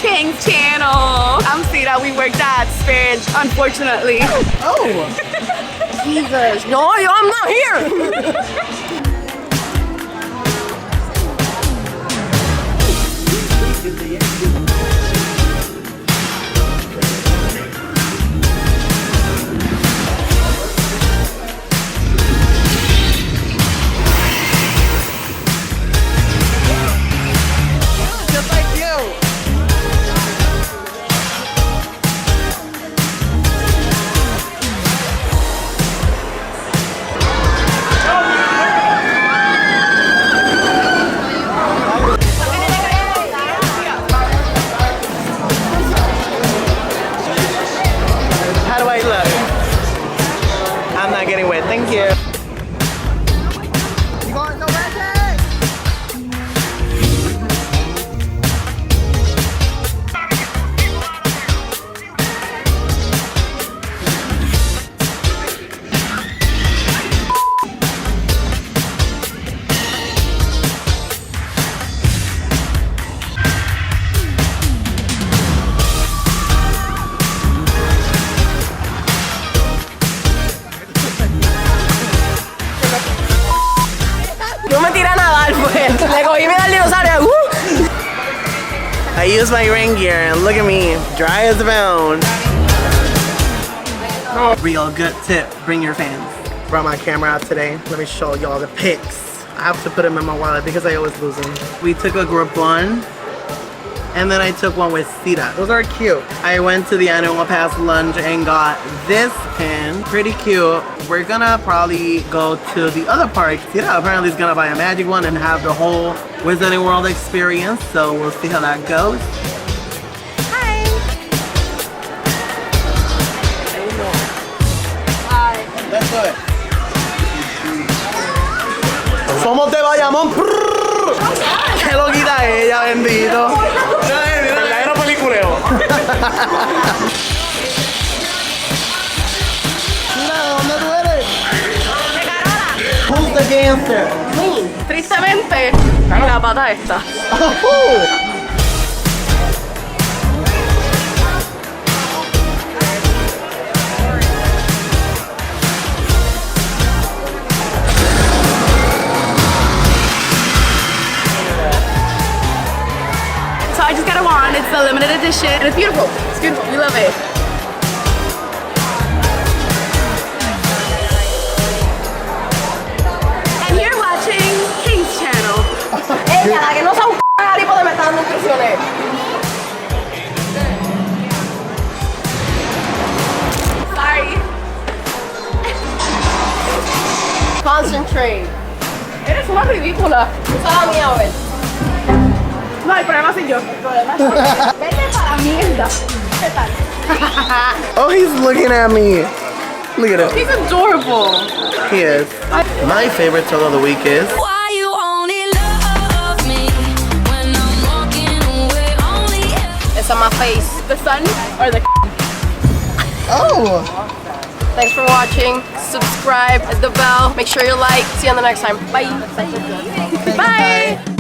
King's channel. I'm Sira. We worked at Sirha'S, unfortunately. Oh, Jesus. No, I'm not here. I'm not getting wet, thank you. No me tira a nadar, pues. Le cogí miedo al dinosaurio. I use my rain gear and look at me, dry as a bone. Real good tip, bring your fans. Brought my camera out today. Let me show y'all the pics. I have to put them in my wallet because I always lose them. We took a group one, and then I took one with Sira. Those are cute. I went to the annual pass lunch and got this pin. Pretty cute. We're gonna probably go to the other park. Sira apparently is gonna buy a magic one and have the whole Wizarding World experience. So we'll see how that goes. Hi. Hi. Let's do it. Somos de Bayamón. Qué loquita ella, bendito. Verdadero peliculeo. Mira, ¿dónde tú eres? De Carora. Who's the gangster? Tristemente, la pata esta. So I just got a wand. It's the limited edition, and it's beautiful. It's beautiful. We love it. And you're watching King's channel. Ella, la que no sabe un tipo de me está dando instrucciones. Sorry. Concentrate. Eres una ridícula. Usa la mía, a ver. No, el problema soy yo. El problema es vete para la mierda. ¿Qué tal? Oh, he's looking at me. Look at him. He's adorable. He is. My favorite song of the week is Why you only love me when I'm walking away only if it's on my face. The sun or the Oh. Thanks for watching. Subscribe, hit the bell, make sure you like. See you on the next time. Bye. Bye.